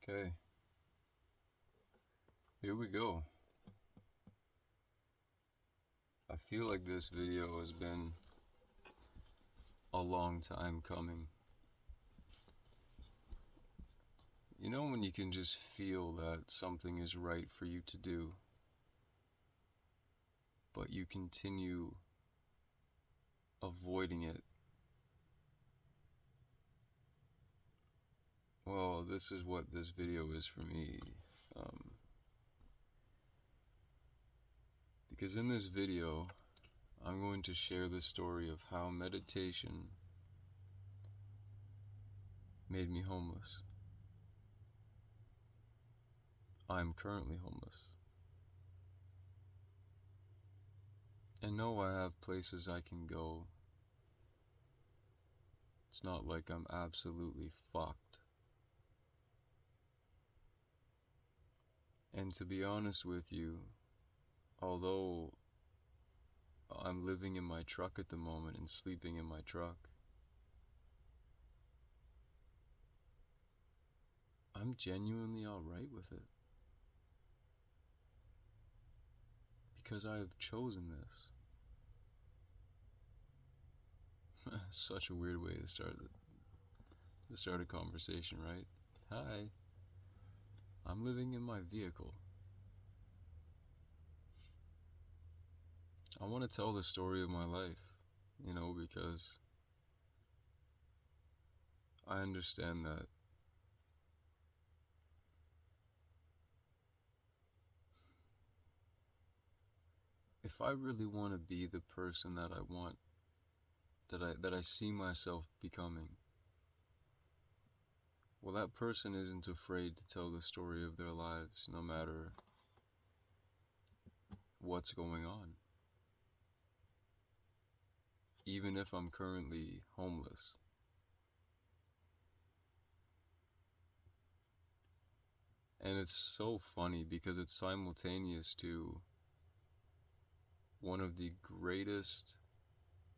Okay, here we go. I feel like this video has been a long time coming. You know when you can just feel that something is right for you to do, but you continue avoiding it? Well, this is what this video is for me. Because in this video, I'm going to share the story of how meditation made me homeless. I'm currently homeless. And no, I have places I can go. It's not like I'm absolutely fucked. And to be honest with you, although I'm living in my truck at the moment and sleeping in my truck, I'm genuinely alright with it. Because I have chosen this. Such a weird way to start a conversation, right? Hi, I'm living in my vehicle. I want to tell the story of my life, because I understand that if I really want to be the person that I want, that I see myself becoming, well, that person isn't afraid to tell the story of their lives, no matter what's going on. Even if I'm currently homeless. And it's so funny because it's simultaneous to one of the greatest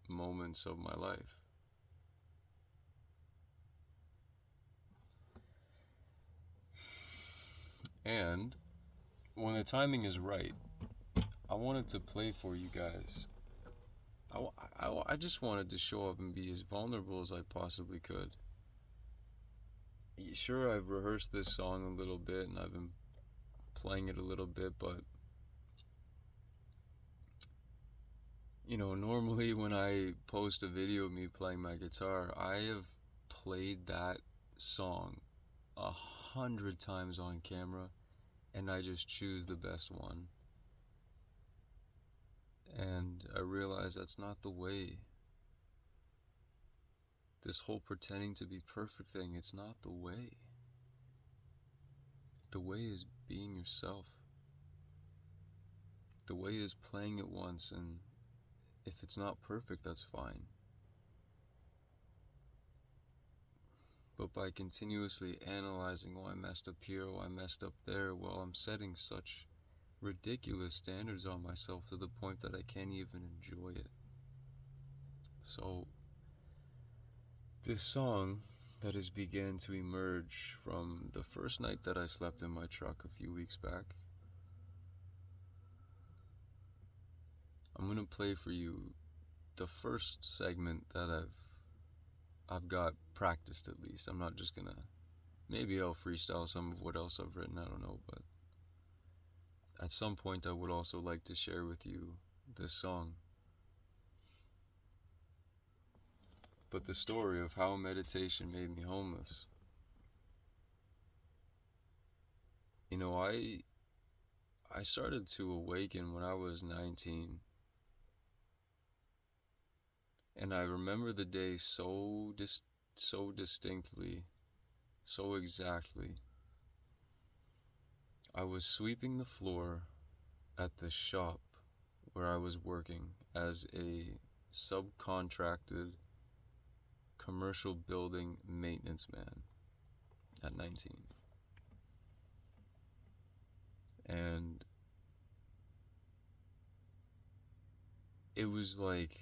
moments of my life. And when the timing is right, I wanted to play for you guys. I just wanted to show up and be as vulnerable as I possibly could. Sure, I've rehearsed this song a little bit and I've been playing it a little bit, but normally when I post a video of me playing my guitar, I have played that song 100 times on camera and I just choose the best one. And I realize that's not the way. This whole pretending to be perfect thing, it's not the way. The way is being yourself. The way is playing it once, and if it's not perfect, that's fine. But by continuously analyzing, I messed up here, I messed up there, well, I'm setting such ridiculous standards on myself to the point that I can't even enjoy it. So, this song that has began to emerge from the first night that I slept in my truck a few weeks back, I'm gonna play for you the first segment that I've got practiced at least. I'm not just gonna, maybe I'll freestyle some of what else I've written, I don't know, but at some point I would also like to share with you this song. But the story of how meditation made me homeless. I started to awaken when I was 19. And I remember the day so distinctly, so exactly. I was sweeping the floor at the shop where I was working as a subcontracted commercial building maintenance man at 19. And it was like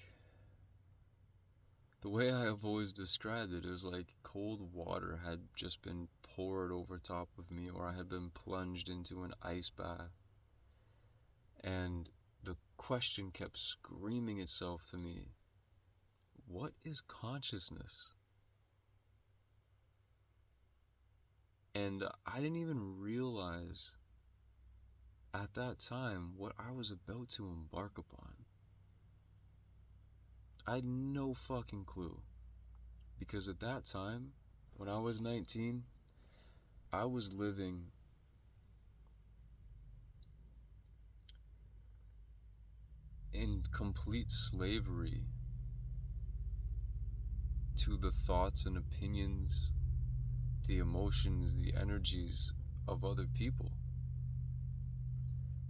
The way I have always described it is like cold water had just been poured over top of me, or I had been plunged into an ice bath. And the question kept screaming itself to me: what is consciousness? And I didn't even realize at that time what I was about to embark upon. I had no fucking clue. Because at that time, when I was 19, I was living in complete slavery to the thoughts and opinions, the emotions, the energies of other people.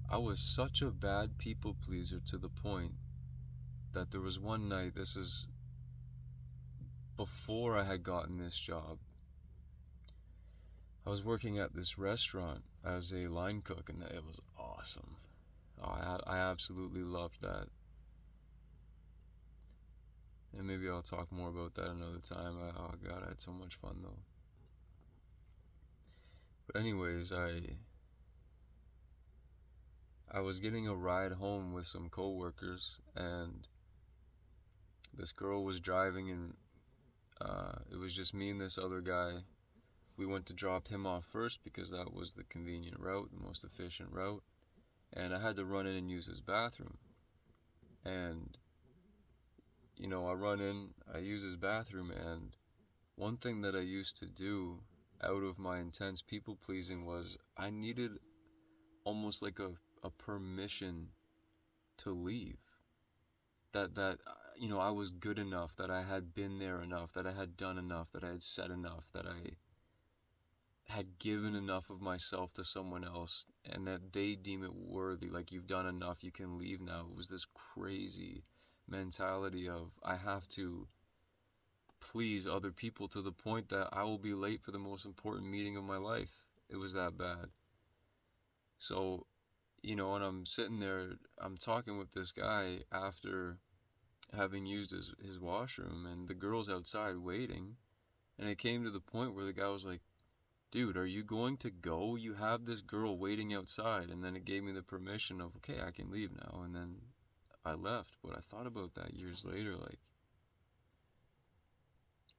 I was such a bad people pleaser to the point that there was one night, this is before I had gotten this job, I was working at this restaurant as a line cook, and it was awesome. I absolutely loved that. And maybe I'll talk more about that another time. Oh god, I had so much fun though. But anyways, I was getting a ride home with some coworkers, and this girl was driving, and it was just me and this other guy. We went to drop him off first because that was the convenient route, the most efficient route, and I had to run in and use his bathroom. And I run in, I use his bathroom, and one thing that I used to do out of my intense people pleasing was I needed almost like a permission to leave. That I was good enough, that I had been there enough, that I had done enough, that I had said enough, that I had given enough of myself to someone else, and that they deem it worthy, like, you've done enough, you can leave now. It was this crazy mentality of I have to please other people to the point that I will be late for the most important meeting of my life. It was that bad. So, and I'm sitting there, I'm talking with this guy after having used his washroom, and the girl's outside waiting. And it came to the point where the guy was like, dude, are you going to go? You have this girl waiting outside. And then it gave me the permission of, okay, I can leave now. And then I left. But I thought about that years later, like,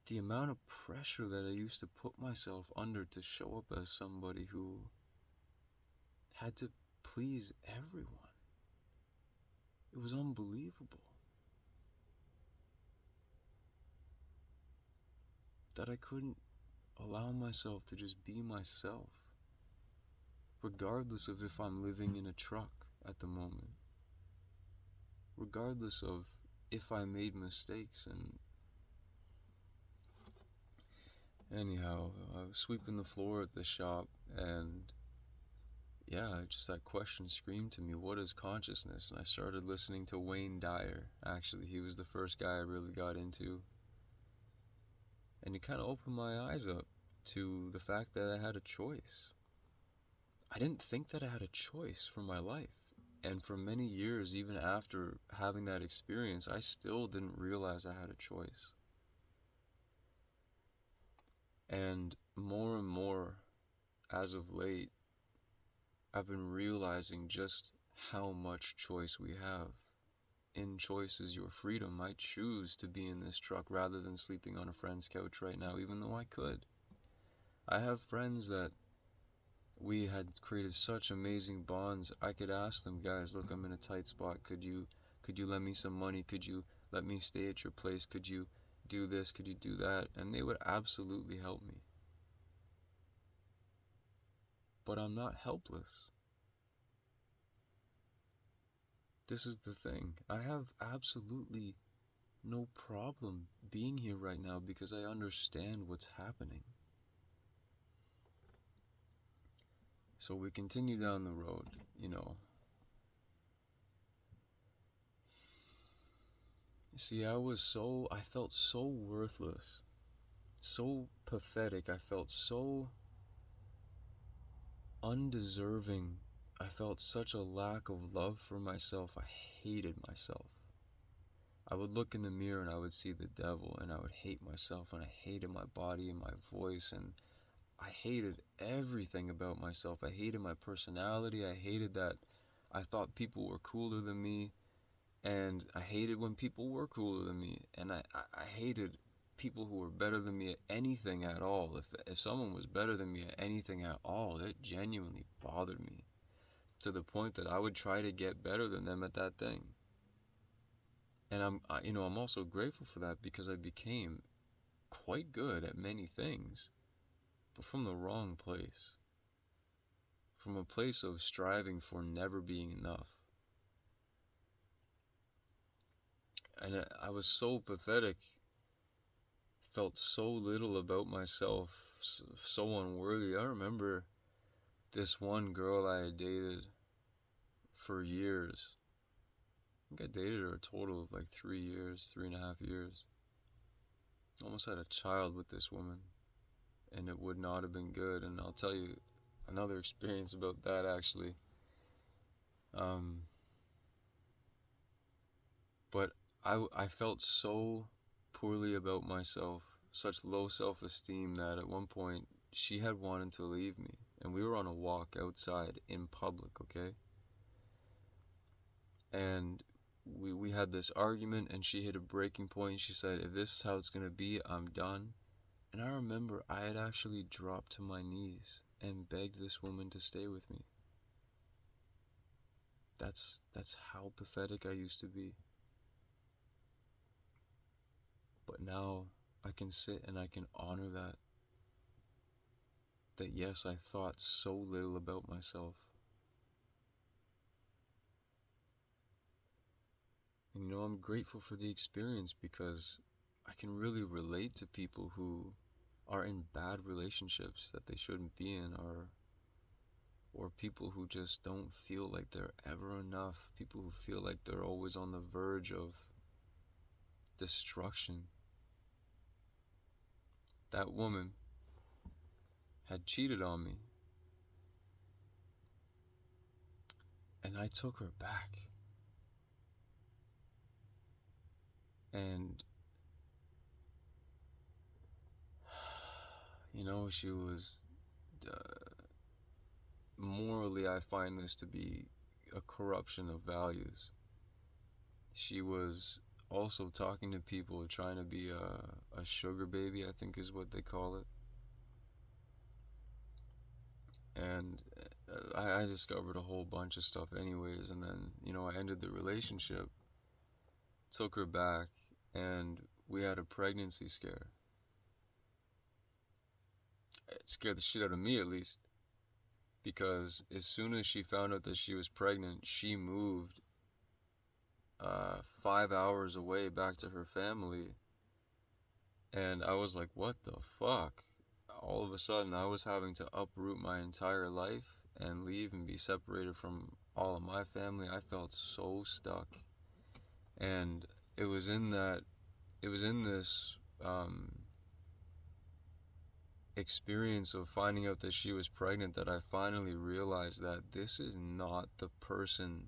the amount of pressure that I used to put myself under to show up as somebody who had to please everyone. It was unbelievable. That I couldn't allow myself to just be myself, regardless of if I'm living in a truck at the moment, regardless of if I made mistakes. And anyhow, I was sweeping the floor at the shop, and yeah, just that question screamed to me, what is consciousness? And I started listening to Wayne Dyer. Actually, he was the first guy I really got into. And it kind of opened my eyes up to the fact that I had a choice. I didn't think that I had a choice for my life. And for many years, even after having that experience, I still didn't realize I had a choice. And more, as of late, I've been realizing just how much choice we have. In choice is your freedom. I choose to be in this truck rather than sleeping on a friend's couch right now, even though I could. I have friends that we had created such amazing bonds. I could ask them, guys, look, I'm in a tight spot. Could you lend me some money? Could you let me stay at your place? Could you do this? Could you do that? And they would absolutely help me. But I'm not helpless. This is the thing. I have absolutely no problem being here right now because I understand what's happening. So we continue down the road, See, I felt so worthless, so pathetic. I felt so undeserving. I felt such a lack of love for myself. I hated myself. I would look in the mirror and I would see the devil, and I would hate myself, and I hated my body and my voice, and I hated everything about myself. I hated my personality. I hated that I thought people were cooler than me, and I hated when people were cooler than me, and I hated people who were better than me at anything at all. If someone was better than me at anything at all, it genuinely bothered me, to the point that I would try to get better than them at that thing. And I'm also grateful for that, because I became quite good at many things, but from the wrong place. From a place of striving for never being enough. And I was so pathetic, felt so little about myself, so unworthy. I remember this one girl I had dated for years. I think I dated her a total of like 3 years, 3.5 years. Almost had a child with this woman, and it would not have been good. And I'll tell you another experience about that, actually. But I felt so poorly about myself, such low self-esteem, that at one point she had wanted to leave me. And we were on a walk outside in public, okay? And we had this argument, and she hit a breaking point. She said, if this is how it's going to be, I'm done. And I remember I had actually dropped to my knees and begged this woman to stay with me. That's how pathetic I used to be. But now I can sit and I can honor that yes, I thought so little about myself. And I'm grateful for the experience, because I can really relate to people who are in bad relationships that they shouldn't be in, or people who just don't feel like they're ever enough, people who feel like they're always on the verge of destruction. That woman had cheated on me, and I took her back. And she was morally, I find this to be a corruption of values. She was also talking to people, trying to be a sugar baby, I think is what they call it. And I discovered a whole bunch of stuff anyways, and then, I ended the relationship, took her back, and we had a pregnancy scare. It scared the shit out of me, at least, because as soon as she found out that she was pregnant, she moved 5 hours away back to her family. And I was like, what the fuck? All of a sudden, I was having to uproot my entire life and leave and be separated from all of my family. I felt so stuck. And it was in this experience of finding out that she was pregnant that I finally realized that this is not the person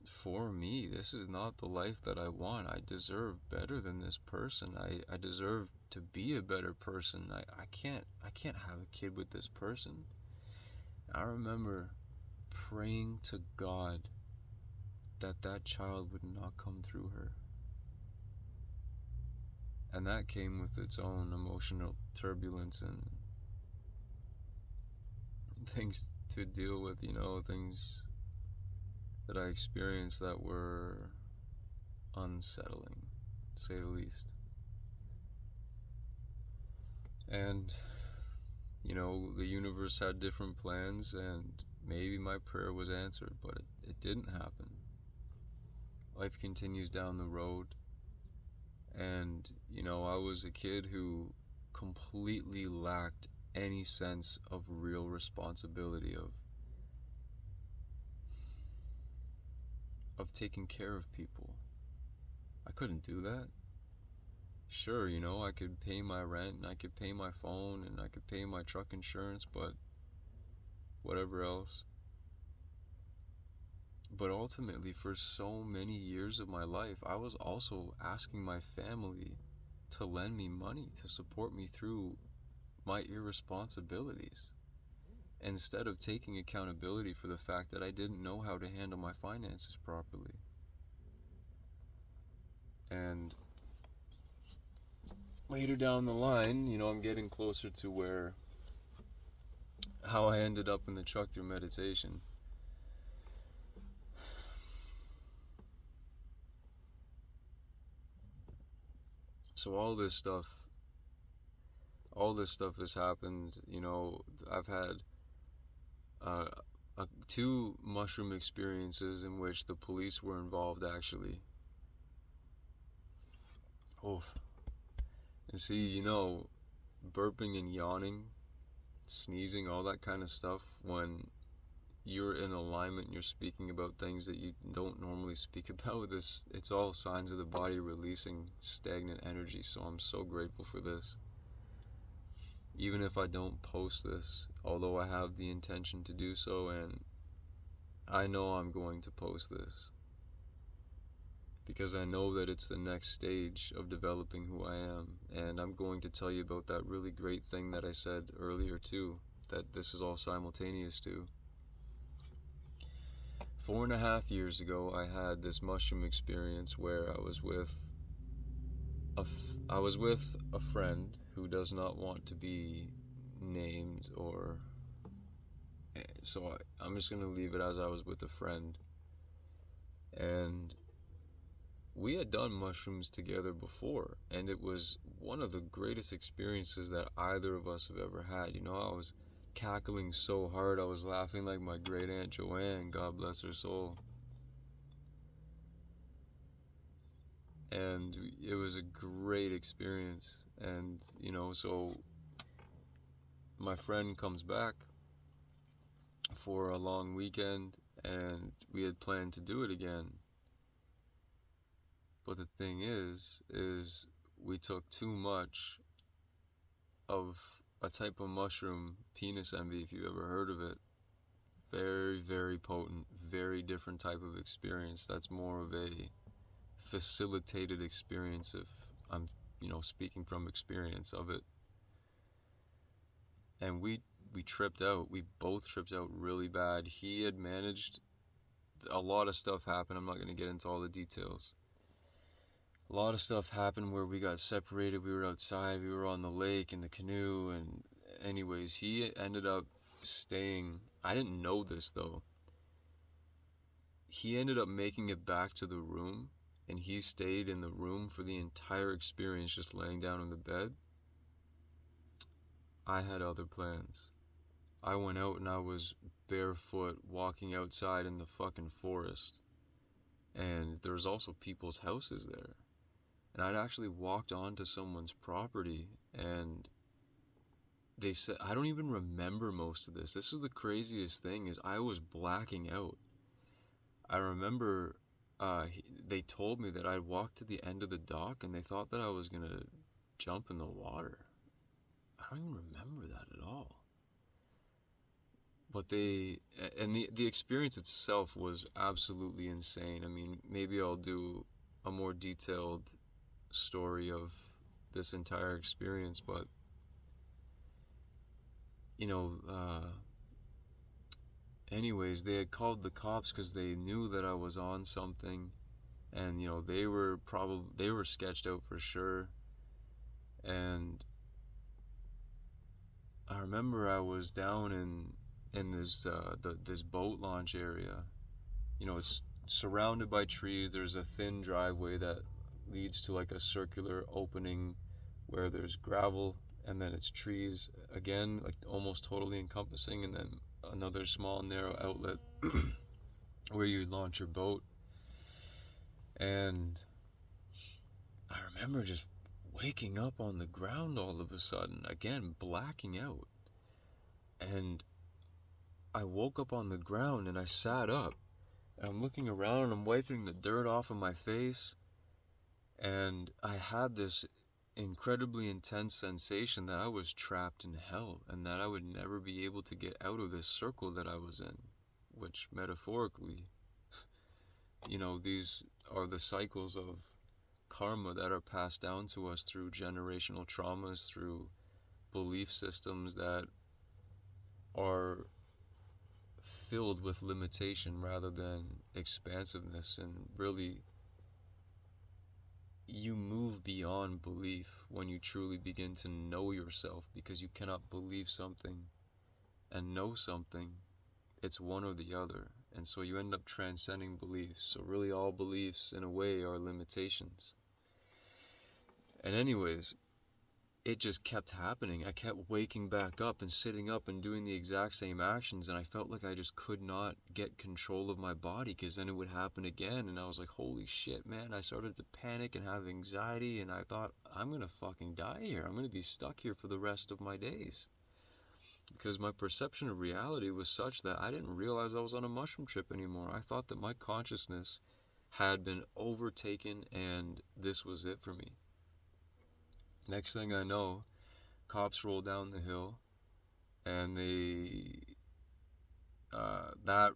for me. This is not the life that I want. I deserve better than this person. I deserve to be a better person. I can't have a kid with this person. I remember praying to God that child would not come through her. And that came with its own emotional turbulence and things to deal with, things that I experienced that were unsettling, to say the least. And, the universe had different plans, and maybe my prayer was answered, but it didn't happen. Life continues down the road, and, I was a kid who completely lacked any sense of real responsibility, of taking care of people. I couldn't do that. Sure, I could pay my rent, and I could pay my phone, and I could pay my truck insurance, but whatever else, But ultimately, for so many years of my life, I was also asking my family to lend me money to support me through my irresponsibilities, instead of taking accountability for the fact that I didn't know how to handle my finances properly. And later down the line, I'm getting closer to how I ended up in the truck through meditation. So all this stuff has happened. I've had uh, two mushroom experiences in which the police were involved, actually. Oh, and see, burping and yawning, sneezing, all that kind of stuff, when you're in alignment and you're speaking about things that you don't normally speak about, it's all signs of the body releasing stagnant energy. So I'm so grateful for this. Even if I don't post this, although I have the intention to do so, and I know I'm going to post this, because I know that it's the next stage of developing who I am. And I'm going to tell you about that really great thing that I said earlier too, that this is all simultaneous to. 4.5 years ago, I had this mushroom experience where I was with a friend who does not want to be named, or so I'm just gonna leave it as I was with a friend. And we had done mushrooms together before, and it was one of the greatest experiences that either of us have ever had. I was cackling so hard, I was laughing like my great aunt Joanne, God bless her soul. And it was a great experience. And so my friend comes back for a long weekend, and we had planned to do it again. But the thing is we took too much of a type of mushroom, penis envy, if you've ever heard of it. Very, very potent, very different type of experience. That's more of a facilitated experience, if I'm speaking from experience of it. And we tripped out. We both tripped out really bad. He had managed, a lot of stuff happened. I'm not going to get into all the details. A lot of stuff happened where we got separated. We were outside, we were on the lake in the canoe, and anyways, he ended up staying. I didn't know this though. He ended up making it back to the room, and he stayed in the room for the entire experience, just laying down on the bed. I had other plans. I went out and I was barefoot walking outside in the fucking forest. And there was also people's houses there. And I'd actually walked onto someone's property, and they said, I don't even remember most of this. This is the craziest thing, is I was blacking out. I remember they told me that I'd walked to the end of the dock, and they thought that I was going to jump in the water. I don't even remember that at all. But the experience itself was absolutely insane. I mean, maybe I'll do a more detailed story of this entire experience, but anyways, they had called the cops because they knew that I was on something, and they were sketched out for sure. And I remember I was down in this this boat launch area. It's surrounded by trees. There's a thin driveway that leads to like a circular opening where there's gravel, and then it's trees again, like almost totally encompassing, and then another small narrow outlet where you launch your boat. And I remember just waking up on the ground all of a sudden, again blacking out. And I woke up on the ground and I sat up, and I'm looking around and I'm wiping the dirt off of my face, and I had this incredibly intense sensation that I was trapped in hell, and that I would never be able to get out of this circle that I was in, which metaphorically these are the cycles of karma that are passed down to us through generational traumas, through belief systems that are filled with limitation rather than expansiveness. And really, you move beyond belief when you truly begin to know yourself, because you cannot believe something and know something. It's one or the other. And so you end up transcending beliefs. So really all beliefs in a way are limitations. And anyways, it just kept happening. I kept waking back up and sitting up and doing the exact same actions, and I felt like I just could not get control of my body, because then it would happen again. And I was like, holy shit, man. I started to panic and have anxiety, and I thought, I'm gonna fucking die here. I'm gonna be stuck here for the rest of my days, because my perception of reality was such that I didn't realize I was on a mushroom trip anymore. I thought that my consciousness had been overtaken and this was it for me. Next thing I know, cops roll down the hill, and that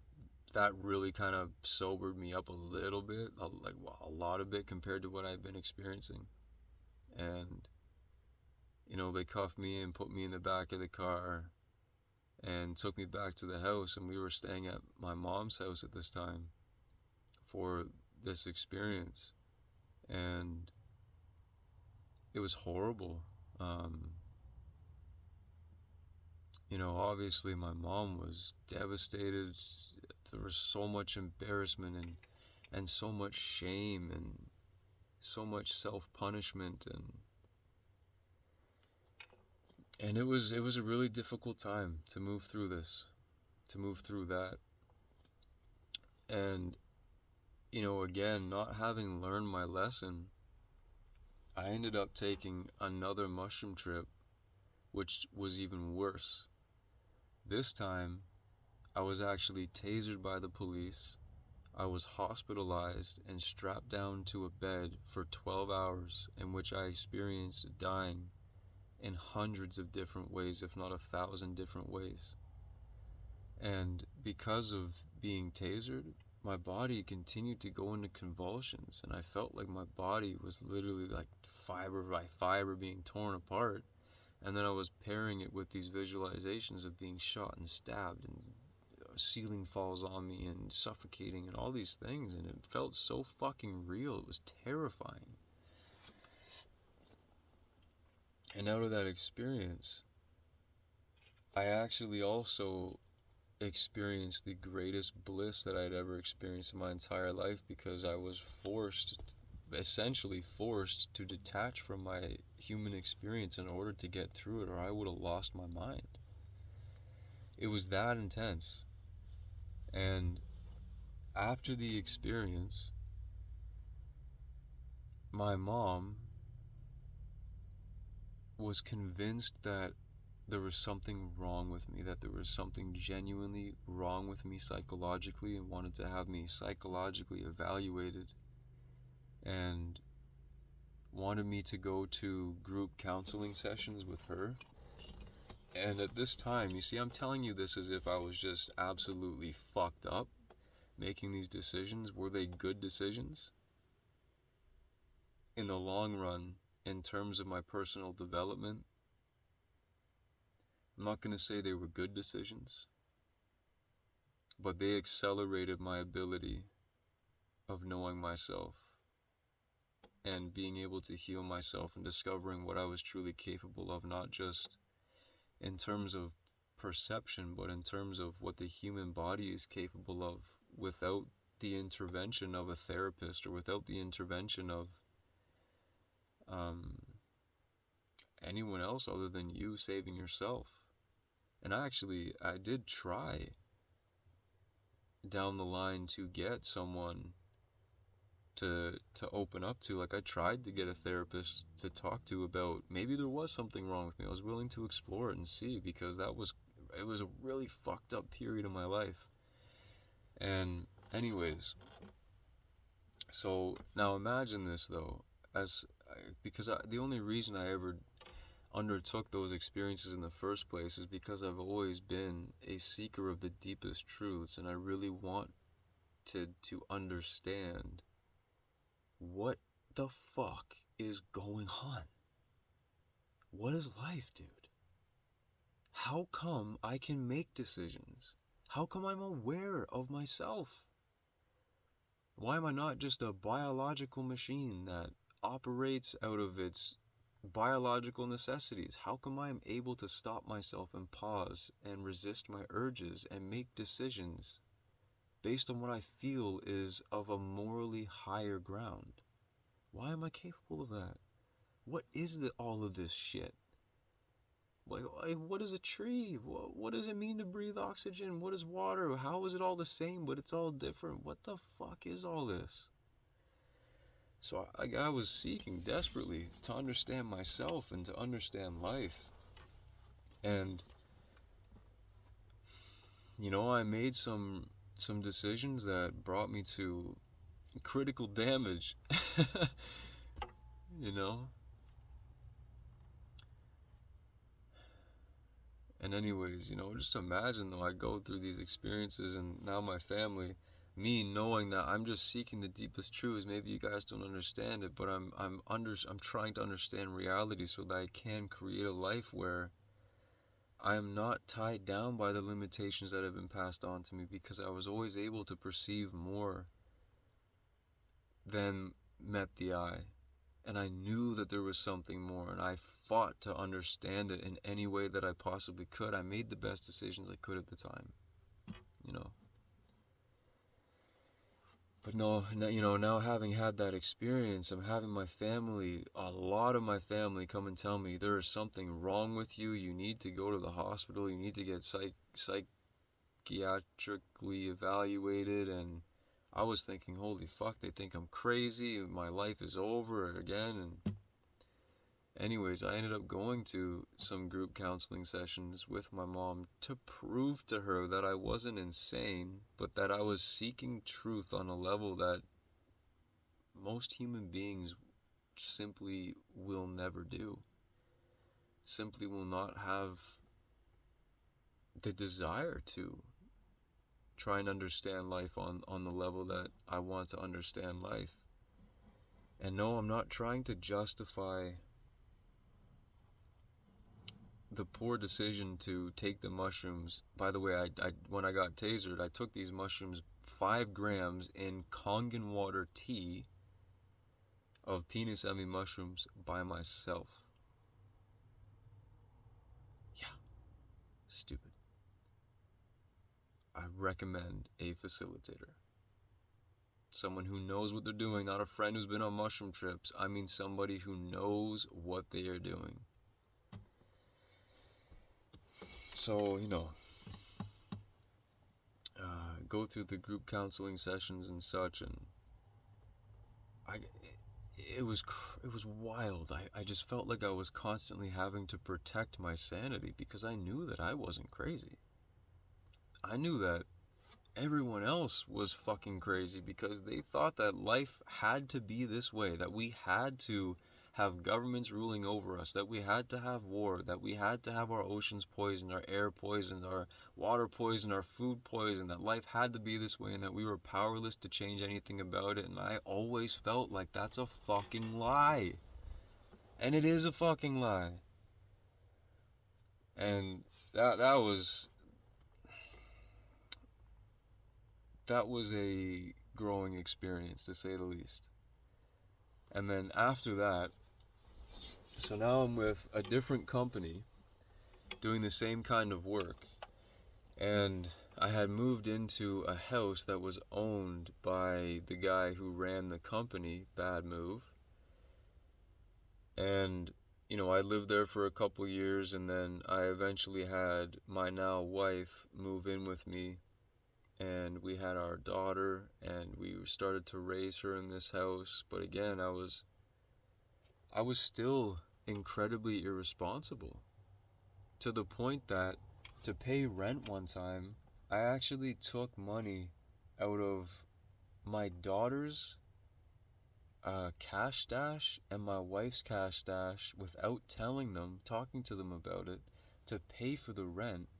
really kind of sobered me up a little bit, like a lot of it compared to what I've been experiencing. And they cuffed me and put me in the back of the car and took me back to the house, and we were staying at my mom's house at this time for this experience, and it was horrible. Obviously my mom was devastated. There was so much embarrassment and so much shame and so much self-punishment, and it was a really difficult time to move through this, to move through that. And again, not having learned my lesson, I ended up taking another mushroom trip, which was even worse. This time, I was actually tasered by the police. I was hospitalized and strapped down to a bed for 12 hours, in which I experienced dying in hundreds of different ways, if not 1,000 different ways. And because of being tasered, my body continued to go into convulsions, and I felt like my body was literally like fiber by fiber being torn apart. And then I was pairing it with these visualizations of being shot and stabbed, and ceiling falls on me and suffocating and all these things, and it felt so fucking real. It was terrifying. And out of that experience, I actually also experienced the greatest bliss that I'd ever experienced in my entire life, because I was essentially forced to detach from my human experience in order to get through it, or I would have lost my mind. It was that intense. And after the experience, my mom was convinced that there was something wrong with me, that there was something genuinely wrong with me psychologically, and wanted to have me psychologically evaluated, and wanted me to go to group counseling sessions with her. And at this time, you see, I'm telling you this as if I was just absolutely fucked up making these decisions. Were they good decisions? In the long run, in terms of my personal development, I'm not going to say they were good decisions, but they accelerated my ability of knowing myself and being able to heal myself and discovering what I was truly capable of, not just in terms of perception, but in terms of what the human body is capable of without the intervention of a therapist, or without the intervention of anyone else other than you saving yourself. And I did try down the line to get someone to open up to. Like, I tried to get a therapist to talk to about maybe there was something wrong with me. I was willing to explore it and see, because it was a really fucked up period of my life. And anyways, so now imagine this though, the only reason I ever undertook those experiences in the first place is because I've always been a seeker of the deepest truths, and I really want wanted to understand what the fuck is going on. What is life, dude? How come I can make decisions? How come I'm aware of myself? Why am I not just a biological machine that operates out of its biological necessities? How come I'm able to stop myself and pause and resist my urges and make decisions based on what I feel is of a morally higher ground? Why am I capable of that? What is all of this shit? What is a tree? What does it mean to breathe oxygen? What is water? How is it all the same, but it's all different? What the fuck is all this? So I was seeking desperately to understand myself and to understand life. And, I made some decisions that brought me to critical damage. you know? And anyways, just imagine though I go through these experiences and now my family, me knowing that I'm just seeking the deepest truths. Maybe you guys don't understand it, but I'm trying to understand reality so that I can create a life where I am not tied down by the limitations that have been passed on to me, because I was always able to perceive more than met the eye. And I knew that there was something more, and I fought to understand it in any way that I possibly could. I made the best decisions I could at the time, But no, now having had that experience, I'm having a lot of my family come and tell me there is something wrong with you. You need to go to the hospital. You need to get psychiatrically evaluated. And I was thinking, holy fuck, they think I'm crazy. My life is over again. And anyways, I ended up going to some group counseling sessions with my mom to prove to her that I wasn't insane, but that I was seeking truth on a level that most human beings simply will never do. Simply will not have the desire to try and understand life on the level that I want to understand life. And no, I'm not trying to justify the poor decision to take the mushrooms. By the way, I when I got tasered, I took these mushrooms 5 grams in Kangen water tea of penis emmy mushrooms by myself. Yeah, stupid. I recommend a facilitator. Someone who knows what they're doing, not a friend who's been on mushroom trips. I mean somebody who knows what they are doing. So, go through the group counseling sessions and such, and it was wild. I just felt like I was constantly having to protect my sanity because I knew that I wasn't crazy. I knew that everyone else was fucking crazy because they thought that life had to be this way, that we had to have governments ruling over us, that we had to have war, that we had to have our oceans poisoned, our air poisoned, our water poisoned, our food poisoned, that life had to be this way and that we were powerless to change anything about it. And I always felt like that's a fucking lie. And it is a fucking lie. And that was a growing experience, to say the least. And then after that, so now I'm with a different company doing the same kind of work. And I had moved into a house that was owned by the guy who ran the company, bad move. And, I lived there for a couple years, and then I eventually had my now wife move in with me. And we had our daughter, and we started to raise her in this house. But again, I was still incredibly irresponsible, to the point that to pay rent one time, I actually took money out of my daughter's cash stash and my wife's cash stash without telling them, talking to them about it, to pay for the rent,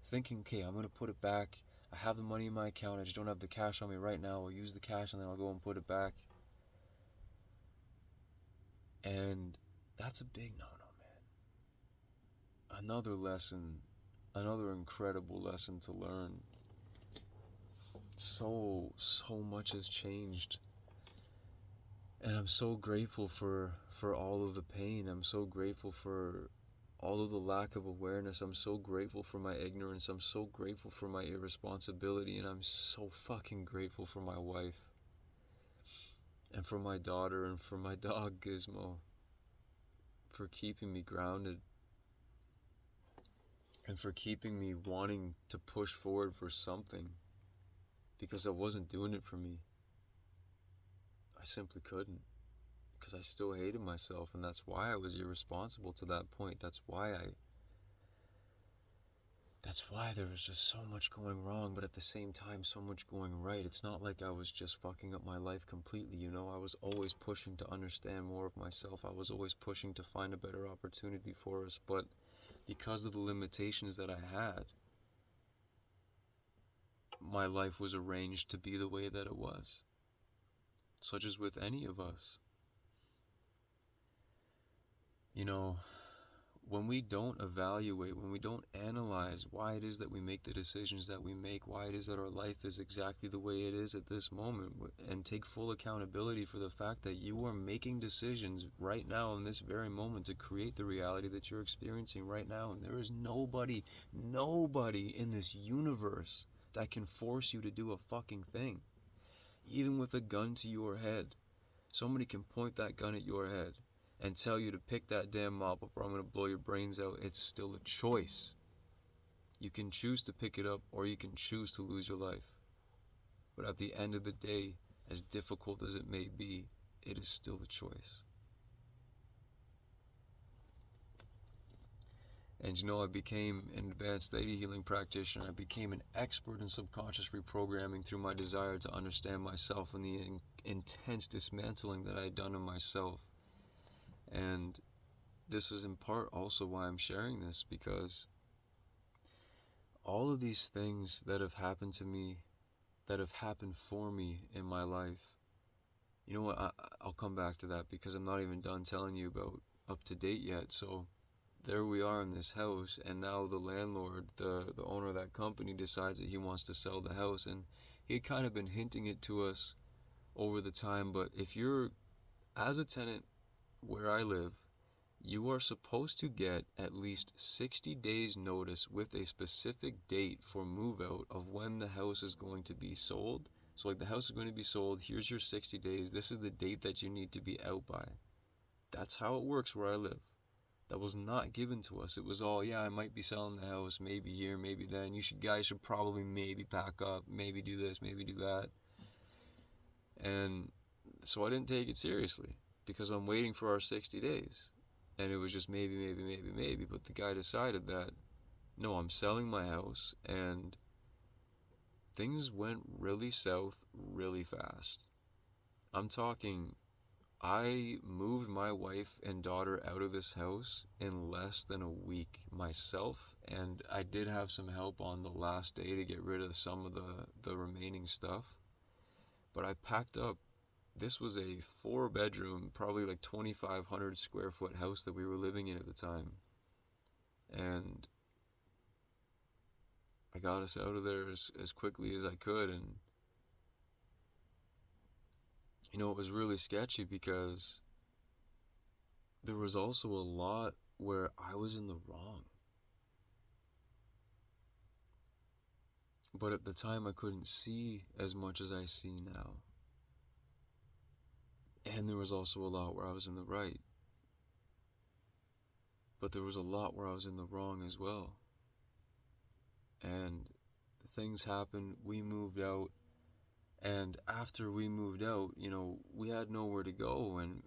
thinking, okay, I'm going to put it back. I have the money in my account, I just don't have the cash on me right now. I'll use the cash and then I'll go and put it back. And that's a big no-no, man. Another lesson, another incredible lesson to learn. So much has changed. And I'm so grateful for all of the pain. I'm so grateful for all of the lack of awareness. I'm so grateful for my ignorance. I'm so grateful for my irresponsibility. And I'm so fucking grateful for my wife. And for my daughter and for my dog, Gizmo. For keeping me grounded. And for keeping me wanting to push forward for something. Because I wasn't doing it for me. I simply couldn't. Because I still hated myself, and that's why I was irresponsible to that point. That's why there was just so much going wrong, but at the same time so much going right. It's not like I was just fucking up my life completely, you know? I was always pushing to understand more of myself. I was always pushing to find a better opportunity for us, but because of the limitations that I had, my life was arranged to be the way that it was. Such as with any of us. You know, when we don't evaluate, when we don't analyze why it is that we make the decisions that we make, why it is that our life is exactly the way it is at this moment, and take full accountability for the fact that you are making decisions right now in this very moment to create the reality that you're experiencing right now. And there is nobody in this universe that can force you to do a fucking thing. Even with a gun to your head, somebody can point that gun at your head and tell you to pick that damn mop up or I'm going to blow your brains out. It's still a choice. You can choose to pick it up or you can choose to lose your life. But at the end of the day, as difficult as it may be, it is still a choice. And you know, I became an advanced theta healing practitioner. I became an expert in subconscious reprogramming through my desire to understand myself and the intense dismantling that I had done in myself. And this is in part also why I'm sharing this, because all of these things that have happened to me, that have happened for me in my life, you know what, I'll come back to that because I'm not even done telling you about up to date yet. So there we are in this house, and now the landlord, the owner of that company, decides that he wants to sell the house, and he had kind of been hinting it to us over the time. But if you're, as a tenant where I live, you are supposed to get at least 60 days notice with a specific date for move out of when the house is going to be sold. So like, the house is going to be sold, here's your 60 days, this is the date that you need to be out by. That's how it works where I live. That was not given to us. It was all, yeah, I might be selling the house, maybe here, maybe then. Guys should probably maybe pack up, maybe do this, maybe do that. And so I didn't take it seriously because I'm waiting for our 60 days. And it was just maybe. But the guy decided that, no, I'm selling my house. And things went really south really fast. I'm talking, I moved my wife and daughter out of this house in less than a week myself. And I did have some help on the last day to get rid of some of the remaining stuff. But I packed up. This was a 4-bedroom, probably like 2,500 square foot house that we were living in at the time. And I got us out of there as quickly as I could. And, you know, it was really sketchy because there was also a lot where I was in the wrong. But at the time I couldn't see as much as I see now. And there was also a lot where I was in the right. But there was a lot where I was in the wrong as well. And things happened, we moved out, and after we moved out, you know, we had nowhere to go. And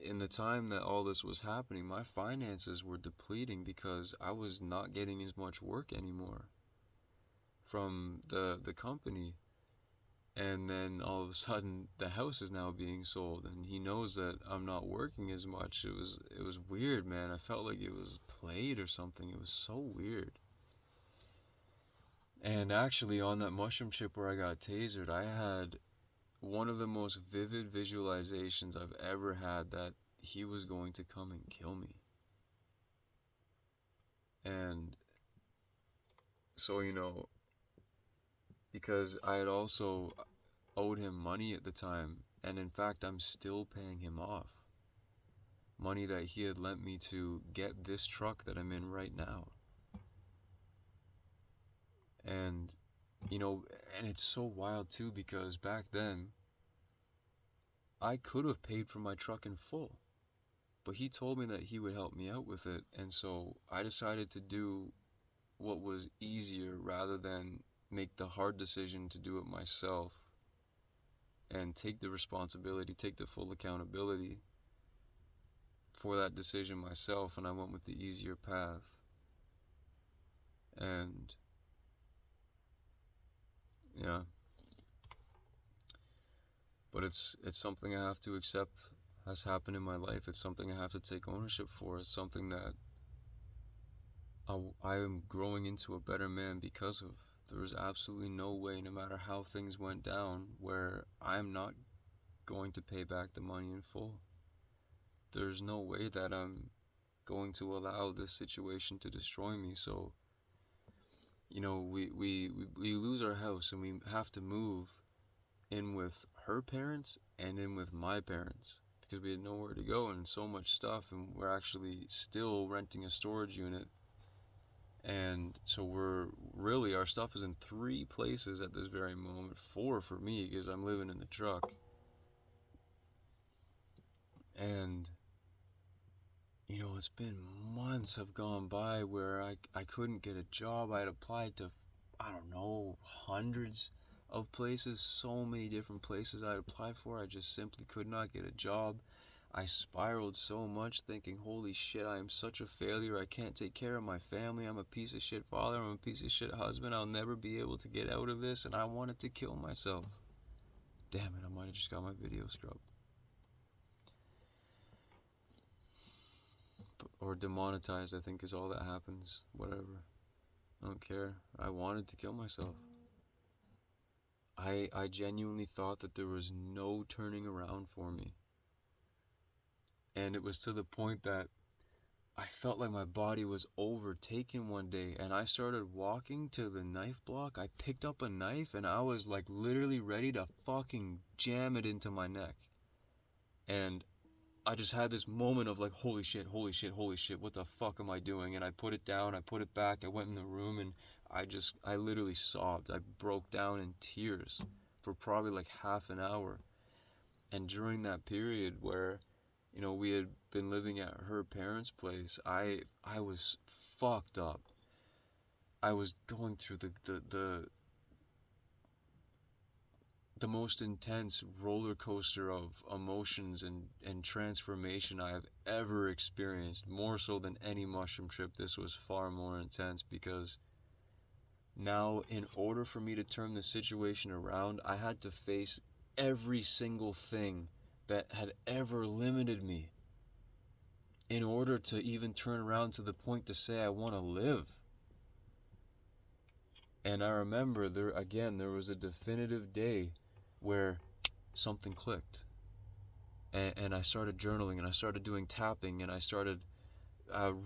in the time that all this was happening, my finances were depleting because I was not getting as much work anymore from the company. And then all of a sudden the house is now being sold, and he knows that I'm not working as much. It was weird, man. I felt like it was played or something. It was so weird. And actually, on that mushroom trip where I got tasered, I had one of the most vivid visualizations I've ever had that he was going to come and kill me. And so, because I had also owed him money at the time, and in fact, I'm still paying him off. Money that he had lent me to get this truck that I'm in right now. And, and it's so wild too, because back then, I could have paid for my truck in full. But he told me that he would help me out with it, and so I decided to do what was easier rather than make the hard decision to do it myself and take the responsibility, take the full accountability for that decision myself, and I went with the easier path. And yeah, but it's something I have to accept has happened in my life. It's something I have to take ownership for. It's something that I am growing into a better man because of. There is absolutely no way, no matter how things went down, where I'm not going to pay back the money in full. There's no way that I'm going to allow this situation to destroy me. So, we lose our house and we have to move in with her parents and in with my parents because we had nowhere to go and so much stuff, and we're actually still renting a storage unit. And so our stuff is in 3 places at this very moment, 4 for me because I'm living in the truck. And it's been months have gone by where I couldn't get a job. I had applied to, I don't know, hundreds of places, so many different places I applied for. I just simply could not get a job. I spiraled so much thinking, holy shit, I am such a failure. I can't take care of my family. I'm a piece of shit father. I'm a piece of shit husband. I'll never be able to get out of this. And I wanted to kill myself. Damn it, I might have just got my video scrubbed. Or demonetized, I think, is all that happens. Whatever. I don't care. I wanted to kill myself. I genuinely thought that there was no turning around for me. And it was to the point that I felt like my body was overtaken one day, and I started walking to the knife block. I picked up a knife and I was like literally ready to fucking jam it into my neck. And I just had this moment of like, holy shit, holy shit, holy shit, what the fuck am I doing? And I put it down, I put it back, I went in the room, and I literally sobbed. I broke down in tears for probably like half an hour. And during that period where, we had been living at her parents' place, I was fucked up. I was going through the most intense roller coaster of emotions and transformation I have ever experienced. More so than any mushroom trip, this was far more intense because now, in order for me to turn the situation around, I had to face every single thing that had ever limited me in order to even turn around to the point to say I want to live. And I remember there was a definitive day where something clicked. And I started journaling, and I started doing tapping, and I started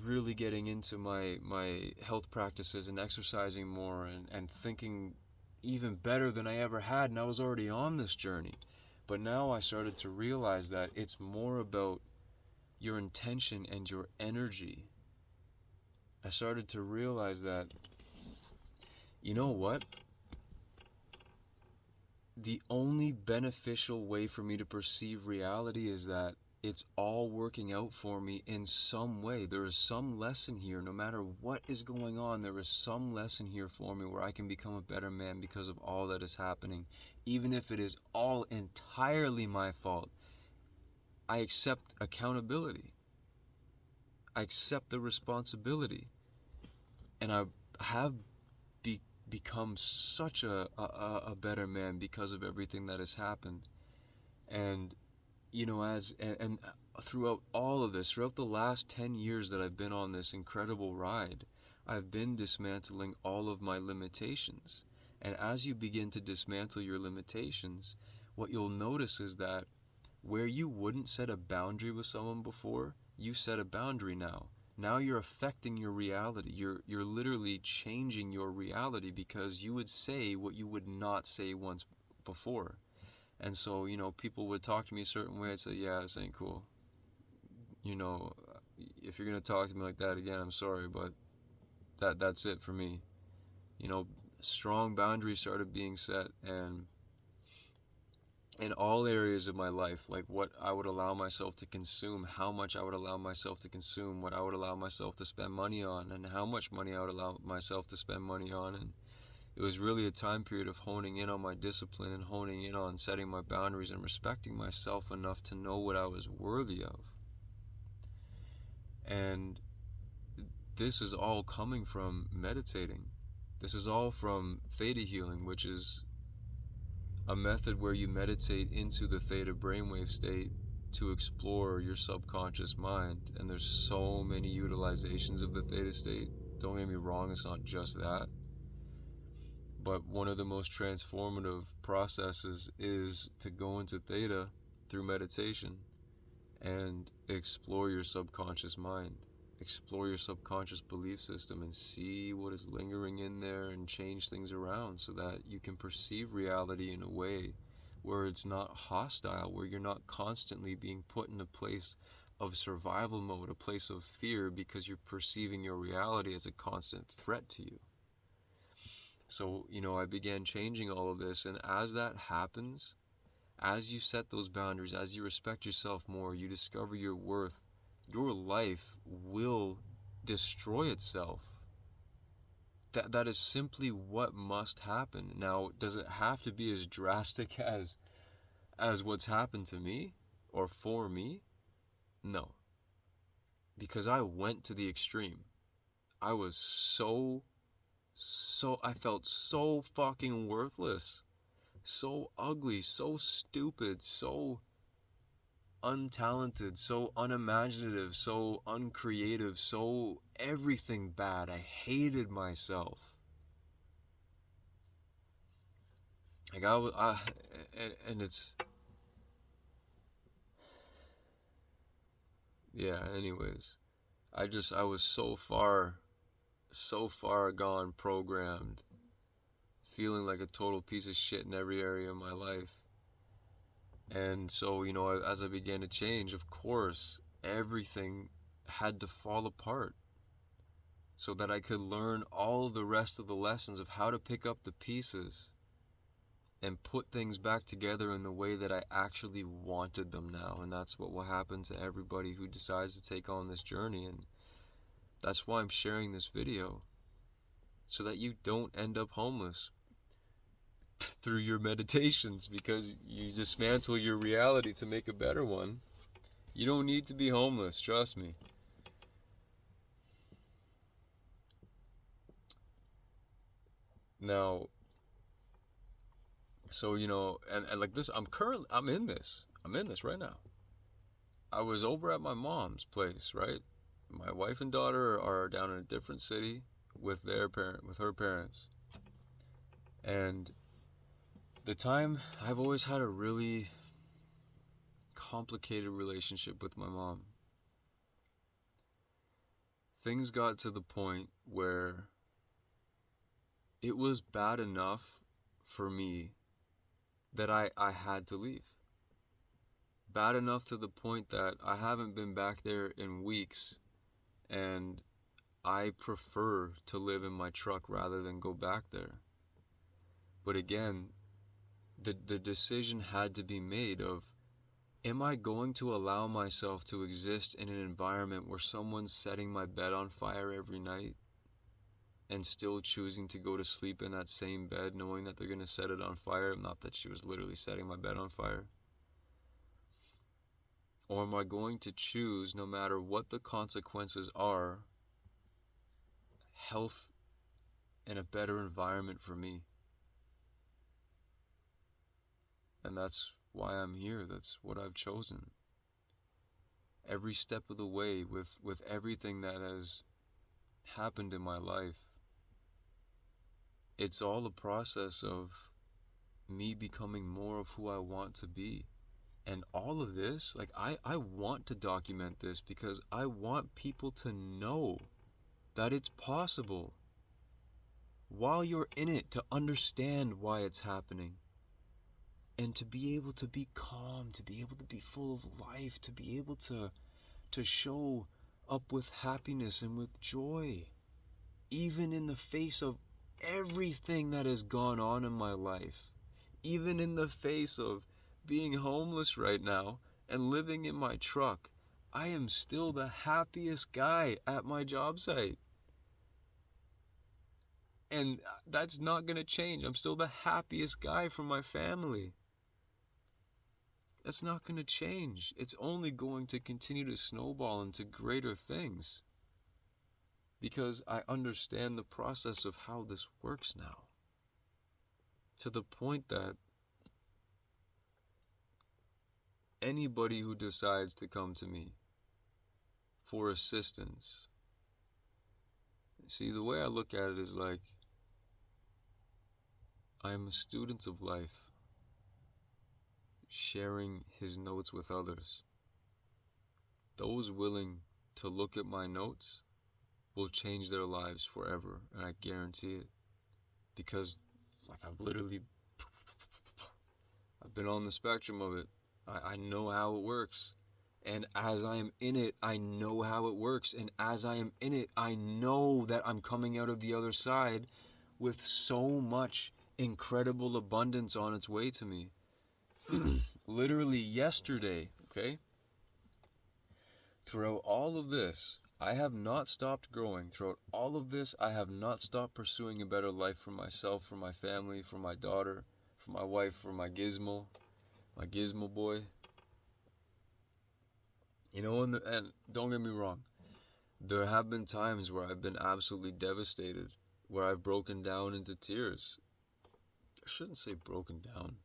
really getting into my health practices and exercising more and thinking even better than I ever had. And I was already on this journey. But now I started to realize that it's more about your intention and your energy. I started to realize that, you know what? The only beneficial way for me to perceive reality is that it's all working out for me in some way. There is some lesson here. No matter what is going on, there is some lesson here for me where I can become a better man because of all that is happening. Even if it is all entirely my fault, I accept accountability. I accept the responsibility. And I have become such a better man because of everything that has happened. And throughout all of this, throughout the last 10 years that I've been on this incredible ride, I've been dismantling all of my limitations. And as you begin to dismantle your limitations, what you'll notice is that where you wouldn't set a boundary with someone before, you set a boundary now. Now you're affecting your reality. You're literally changing your reality because you would say what you would not say once before. And so, people would talk to me a certain way. I'd say, yeah, this ain't cool. If you're going to talk to me like that again, I'm sorry, but that's it for me. Strong boundaries started being set, and in all areas of my life, like what I would allow myself to consume, how much I would allow myself to consume, what I would allow myself to spend money on, and how much money I would allow myself to spend money on. And it was really a time period of honing in on my discipline and honing in on setting my boundaries and respecting myself enough to know what I was worthy of. And this is all coming from meditating. This is all from theta healing, which is a method where you meditate into the theta brainwave state to explore your subconscious mind. And there's so many utilizations of the theta state. Don't get me wrong, it's not just that. But one of the most transformative processes is to go into theta through meditation and explore your subconscious mind. Explore your subconscious belief system and see what is lingering in there and change things around so that you can perceive reality in a way where it's not hostile, where you're not constantly being put in a place of survival mode, a place of fear, because you're perceiving your reality as a constant threat to you. So, I began changing all of this, and as that happens, as you set those boundaries, as you respect yourself more, you discover your worth, your life will destroy itself. That is simply what must happen. Now, does it have to be as drastic as what's happened to me or for me? No. Because I went to the extreme. I was I felt so fucking worthless, so ugly, so stupid, so untalented, so unimaginative, so uncreative, so everything bad. I hated myself. Like and it's, yeah, anyways. I was so far gone programmed, feeling like a total piece of shit in every area of my life. And so, as I began to change, of course, everything had to fall apart so that I could learn all of the rest of the lessons of how to pick up the pieces and put things back together in the way that I actually wanted them now. And that's what will happen to everybody who decides to take on this journey. And that's why I'm sharing this video, so that you don't end up homeless through your meditations, because you dismantle your reality to make a better one. You don't need to be homeless, trust me. Now, so, and like this, I'm in this right now. I was over at my mom's place, right? My wife and daughter are down in a different city with her parents. And I've always had a really complicated relationship with my mom. Things got to the point where it was bad enough for me that I had to leave. Bad enough to the point that I haven't been back there in weeks, and I prefer to live in my truck rather than go back there. But again, the decision had to be made of, am I going to allow myself to exist in an environment where someone's setting my bed on fire every night and still choosing to go to sleep in that same bed knowing that they're going to set it on fire? Not that she was literally setting my bed on fire. Or am I going to choose, no matter what the consequences are, health and a better environment for me? And that's why I'm here. That's what I've chosen. Every step of the way, with everything that has happened in my life, it's all a process of me becoming more of who I want to be. And all of this, like, I want to document this because I want people to know that it's possible while you're in it, to understand why it's happening, and to be able to be calm, to be able to be full of life, to be able to show up with happiness and with joy, even in the face of everything that has gone on in my life, even in the face of being homeless right now and living in my truck. I am still the happiest guy at my job site. And that's not going to change. I'm still the happiest guy for my family. That's not going to change. It's only going to continue to snowball into greater things, because I understand the process of how this works now, to the point that anybody who decides to come to me for assistance, see, the way I look at it is like, I'm a student of life, sharing his notes with others. Those willing to look at my notes will change their lives forever, and I guarantee it. Because, like, I've been on the spectrum of it. I know how it works. And as I am in it, I know how it works. And as I am in it, I know that I'm coming out of the other side with so much incredible abundance on its way to me. Literally yesterday, okay? Throughout all of this, I have not stopped growing. Throughout all of this, I have not stopped pursuing a better life for myself, for my family, for my daughter, for my wife, for my gizmo boy. You know, and don't get me wrong, there have been times where I've been absolutely devastated, where I've broken down into tears. I shouldn't say broken down,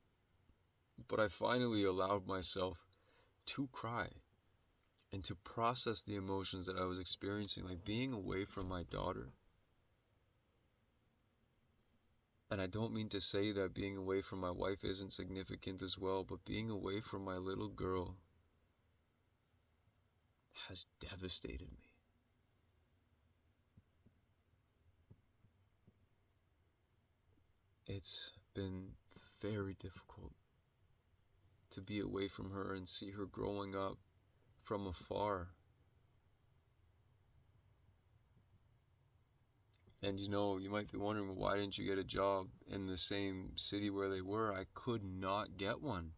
but I finally allowed myself to cry and to process the emotions that I was experiencing, like being away from my daughter. And I don't mean to say that being away from my wife isn't significant as well, but being away from my little girl has devastated me. It's been very difficult to be away from her and see her growing up from afar. And you know, you might be wondering, well, why didn't you get a job in the same city where they were? I could not get one.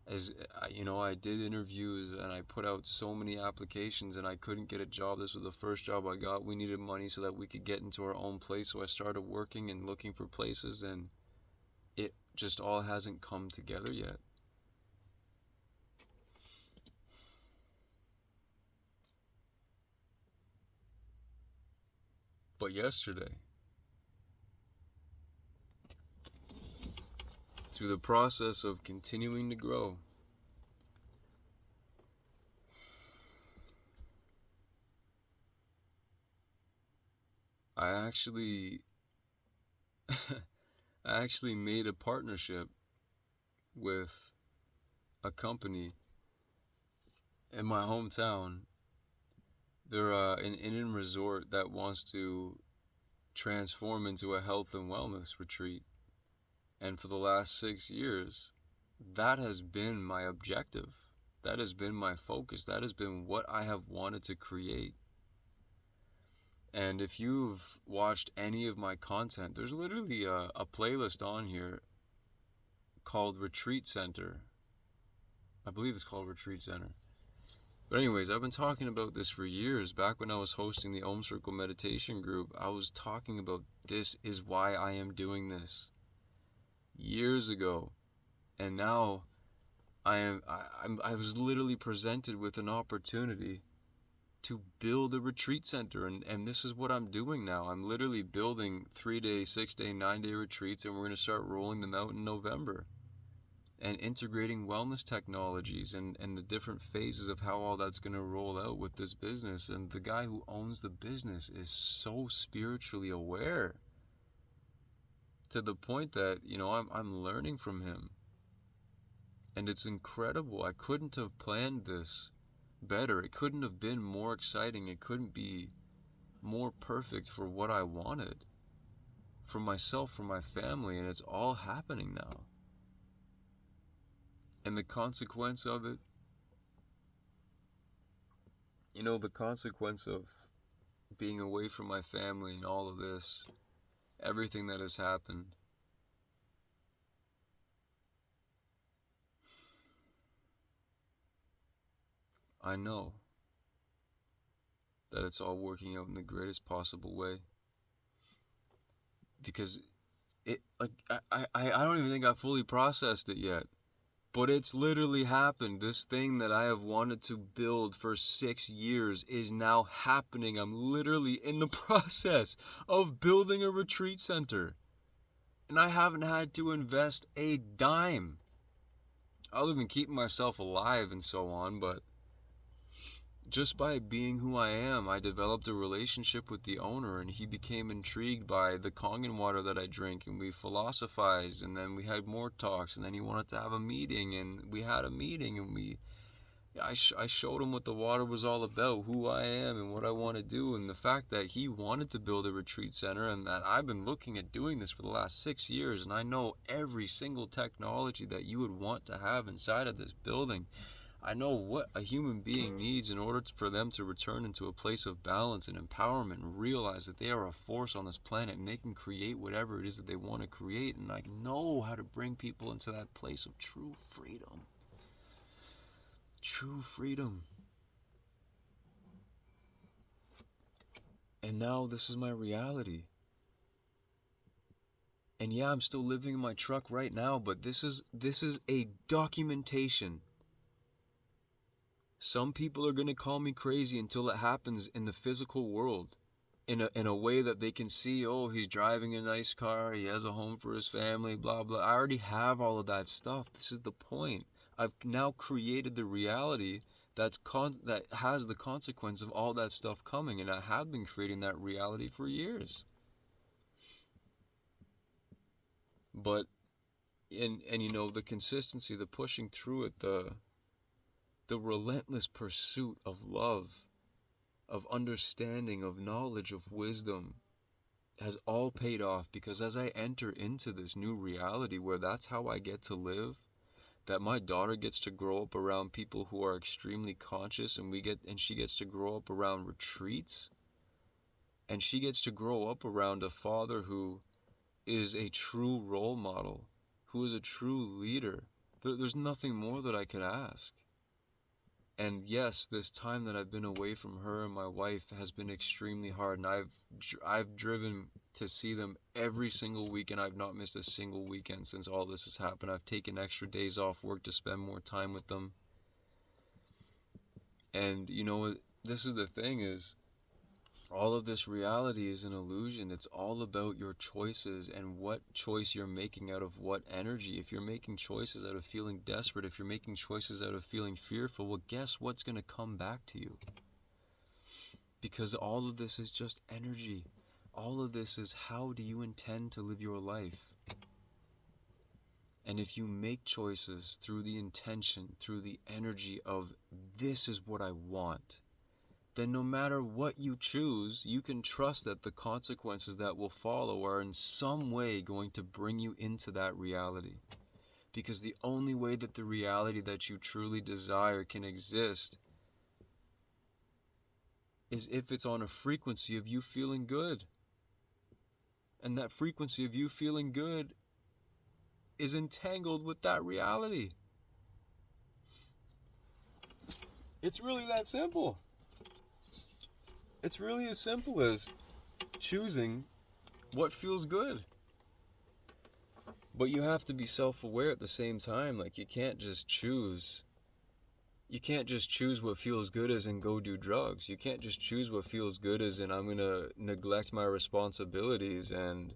As you know, I did interviews and I put out so many applications and I couldn't get a job. This was the first job I got. We needed money so that we could get into our own place. So I started working and looking for places, and it just all hasn't come together yet. But yesterday, through the process of continuing to grow, I actually made a partnership with a company in my hometown. They're an inn resort that wants to transform into a health and wellness retreat. And for the last 6 years, that has been my objective. That has been my focus. That has been what I have wanted to create. And if you've watched any of my content, there's literally a playlist on here called Retreat Center. I believe it's called Retreat Center. But anyways, I've been talking about this for years. Back when I was hosting the Om Circle meditation group, I was talking about this is why I am doing this years ago. And now I was literally presented with an opportunity to build a retreat center, and this is what I'm doing now. I'm literally building 3-day, 6-day, 9-day retreats, and we're going to start rolling them out in November. and integrating wellness technologies and the different phases of how all that's going to roll out with this business. And the guy who owns the business is so spiritually aware to the point that, I'm learning from him. And it's incredible. I couldn't have planned this better. It couldn't have been more exciting. It couldn't be more perfect for what I wanted. For myself, for my family, and it's all happening now. And the consequence of it, the consequence of being away from my family and all of this, everything that has happened, I know that it's all working out in the greatest possible way. Because I don't even think I fully processed it yet. But it's literally happened. This thing that I have wanted to build for 6 years is now happening. I'm literally in the process of building a retreat center. And I haven't had to invest a dime, other than keeping myself alive and so on. But just by being who I am, I developed a relationship with the owner, and he became intrigued by the Kangen water that I drink, and we philosophized, and then we had more talks, and then he wanted to have a meeting, and we had a meeting, and I showed him what the water was all about, who I am and what I want to do, and the fact that he wanted to build a retreat center, and that I've been looking at doing this for the last 6 years, and I know every single technology that you would want to have inside of this building. I know what a human being needs in order for them to return into a place of balance and empowerment and realize that they are a force on this planet and they can create whatever it is that they want to create. And I know how to bring people into that place of true freedom. True freedom. And now this is my reality. And yeah, I'm still living in my truck right now, but this is a documentation. Some people are going to call me crazy until it happens in the physical world. In a way that they can see, oh, he's driving a nice car, he has a home for his family, blah, blah. I already have all of that stuff. This is the point. I've now created the reality that has the consequence of all that stuff coming. And I have been creating that reality for years. But, and the consistency, the pushing through it, the relentless pursuit of love, of understanding, of knowledge, of wisdom has all paid off, because as I enter into this new reality where that's how I get to live, that my daughter gets to grow up around people who are extremely conscious, and she gets to grow up around retreats, and she gets to grow up around a father who is a true role model, who is a true leader. There's nothing more that I could ask. And yes, this time that I've been away from her and my wife has been extremely hard, and I've driven to see them every single week, and I've not missed a single weekend since all this has happened. I've taken extra days off work to spend more time with them. And this is the thing, is all of this reality is an illusion. It's all about your choices and what choice you're making out of what energy. If you're making choices out of feeling desperate, if you're making choices out of feeling fearful, well, guess what's going to come back to you? Because all of this is just energy. All of this is, how do you intend to live your life? And if you make choices through the intention, through the energy of, this is what I want, then no matter what you choose, you can trust that the consequences that will follow are in some way going to bring you into that reality. Because the only way that the reality that you truly desire can exist is if it's on a frequency of you feeling good. And that frequency of you feeling good is entangled with that reality. It's really that simple. It's really as simple as choosing what feels good. But you have to be self-aware at the same time. Like, you can't just choose what feels good as in go do drugs. You can't just choose what feels good as in I'm going to neglect my responsibilities and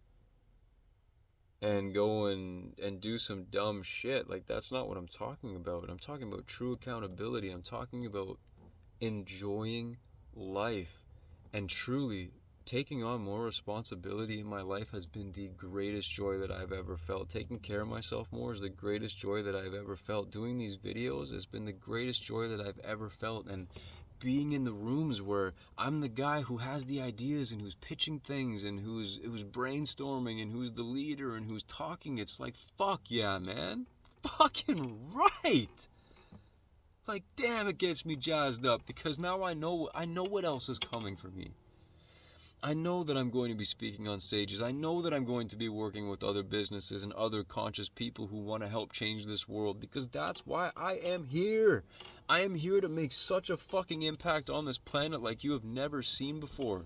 and go and do some dumb shit. Like, that's not what I'm talking about. I'm talking about true accountability. I'm talking about enjoying life, and truly taking on more responsibility in my life has been the greatest joy that I've ever felt. Taking care of myself more is the greatest joy that I've ever felt. Doing these videos has been the greatest joy that I've ever felt. And being in the rooms where I'm the guy who has the ideas and who's pitching things and who's brainstorming and who's the leader and who's talking, it's like, fuck yeah, man. Fucking right. Like, damn, it gets me jazzed up, because now I know what else is coming for me. I know that I'm going to be speaking on stages. I know that I'm going to be working with other businesses and other conscious people who want to help change this world, because that's why I am here. I am here to make such a fucking impact on this planet like you have never seen before.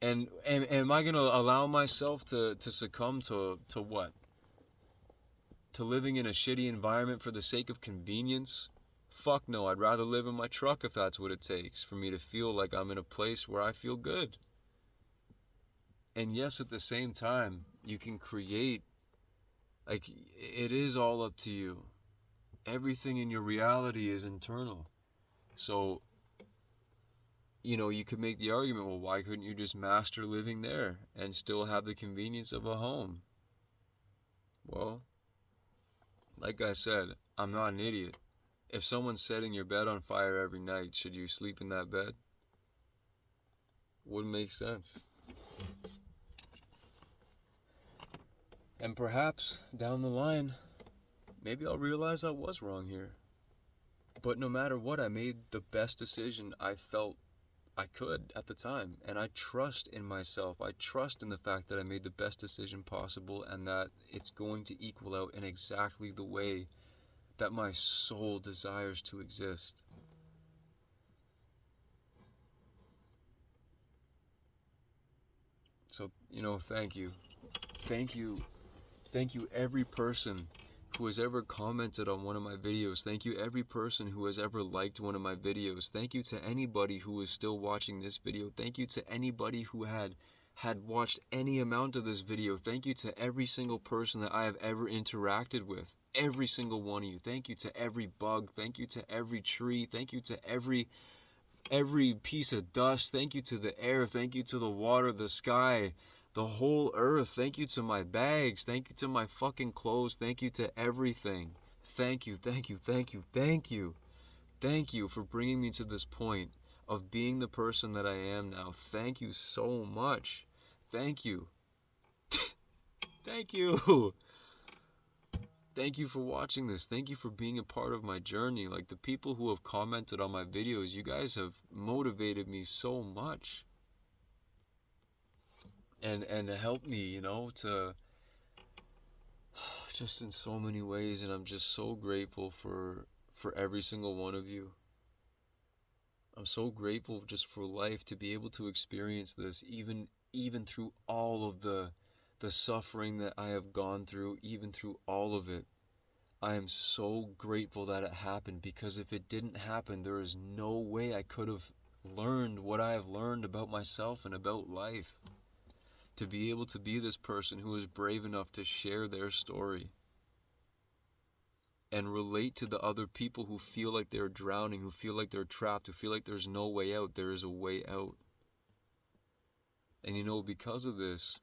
And am I going to allow myself to succumb to what? To living in a shitty environment for the sake of convenience? Fuck no, I'd rather live in my truck if that's what it takes for me to feel like I'm in a place where I feel good. And yes, at the same time, you can create, like, it is all up to you. Everything in your reality is internal. So, you could make the argument, well, why couldn't you just master living there and still have the convenience of a home? Well, like I said, I'm not an idiot. If someone's setting your bed on fire every night, should you sleep in that bed? Wouldn't make sense. And perhaps, down the line, maybe I'll realize I was wrong here. But no matter what, I made the best decision I felt I could at the time. And I trust in myself. I trust in the fact that I made the best decision possible, and that it's going to equal out in exactly the way that my soul desires to exist. So, thank you. Thank you. Thank you, every person who has ever commented on one of my videos. Thank you, every person who has ever liked one of my videos. Thank you to anybody who is still watching this video. Thank you to anybody who had watched any amount of this video. Thank you to every single person that I have ever interacted with. Every single one of you. Thank you to every bug. Thank you to every tree. Thank you to every piece of dust. Thank you to the air. Thank you to the water, the sky, the whole earth. Thank you to my bags. Thank you to my fucking clothes. Thank you to everything. Thank you, thank you, thank you, thank you. Thank you for bringing me to this point of being the person that I am now. Thank you so much. Thank you. Thank you. Thank you for watching this. Thank you for being a part of my journey. Like, the people who have commented on my videos, you guys have motivated me so much. And helped me, to just in so many ways. And I'm just so grateful for every single one of you. I'm so grateful just for life, to be able to experience this, even through all of the suffering that I have gone through, even through all of it. I am so grateful that it happened, because if it didn't happen, there is no way I could have learned what I have learned about myself and about life. To be able to be this person who is brave enough to share their story and relate to the other people who feel like they're drowning, who feel like they're trapped, who feel like there's no way out. There is a way out. And because of this,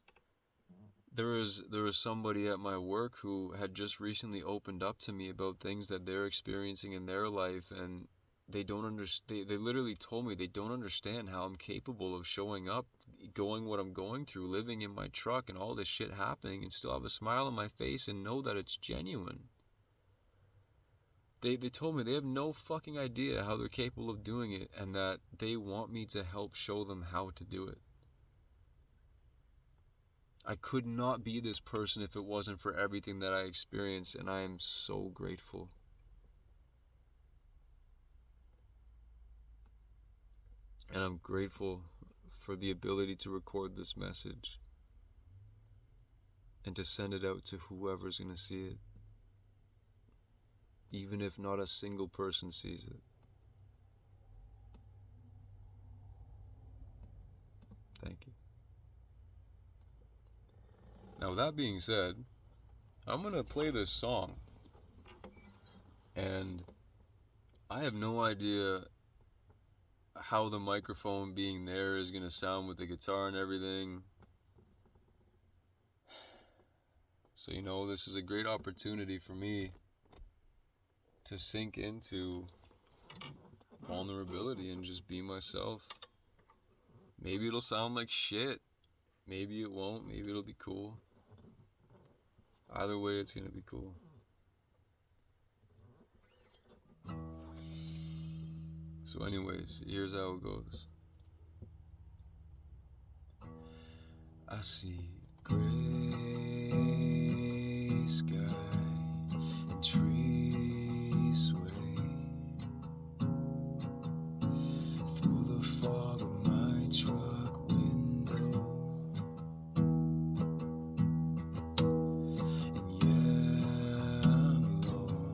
there was somebody at my work who had just recently opened up to me about things that they're experiencing in their life, and they don't understand. They literally told me they don't understand how I'm capable of showing up, going what I'm going through, living in my truck and all this shit happening, and still have a smile on my face and know that it's genuine. They told me they have no fucking idea how they're capable of doing it, and that they want me to help show them how to do it. I could not be this person if it wasn't for everything that I experienced, and I am so grateful. And I'm grateful for the ability to record this message and to send it out to whoever's going to see it, even if not a single person sees it. Thank you. Now, with that being said, I'm gonna play this song, and I have no idea how the microphone being there is gonna sound with the guitar and everything. So, this is a great opportunity for me to sink into vulnerability and just be myself. Maybe it'll sound like shit. Maybe it won't. Maybe it'll be cool. Either way, it's gonna be cool. So anyways, here's how it goes. I see gray sky and trees sway through the fog of my truck window. And yeah, I'm alone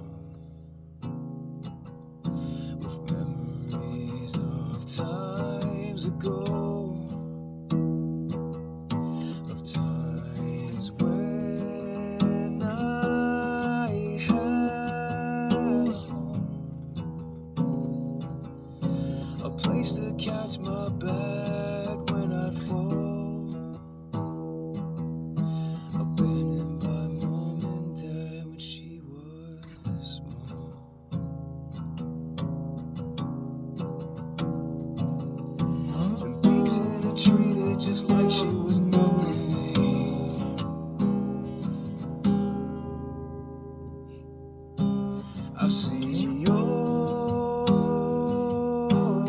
with memories of times ago, of times when I had a home, a place to catch my back when I'd fall, abandoned by mom and dad when she was small. And beaten and treated just like she was nothing. I see all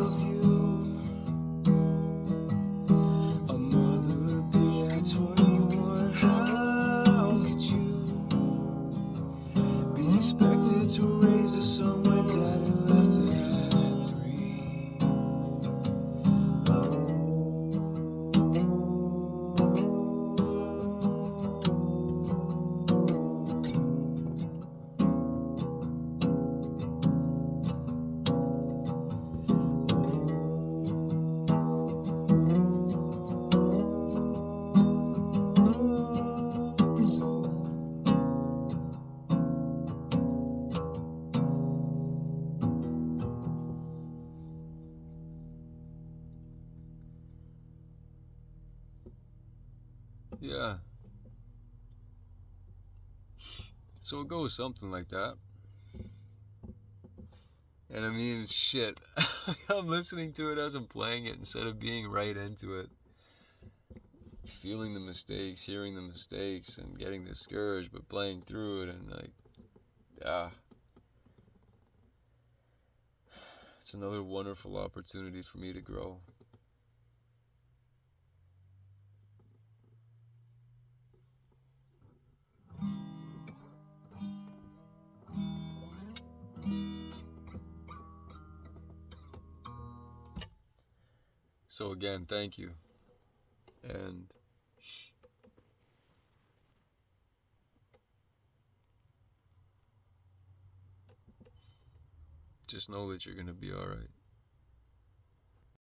of you. A mother would be at 21. How could you be expected to raise a son when daddy left at 3? Yeah. So it goes something like that. And I mean, shit. I'm listening to it as I'm playing it instead of being right into it. Feeling the mistakes, hearing the mistakes, and getting discouraged, but playing through it, and it's another wonderful opportunity for me to grow. So again, thank you. And just know that you're gonna be alright.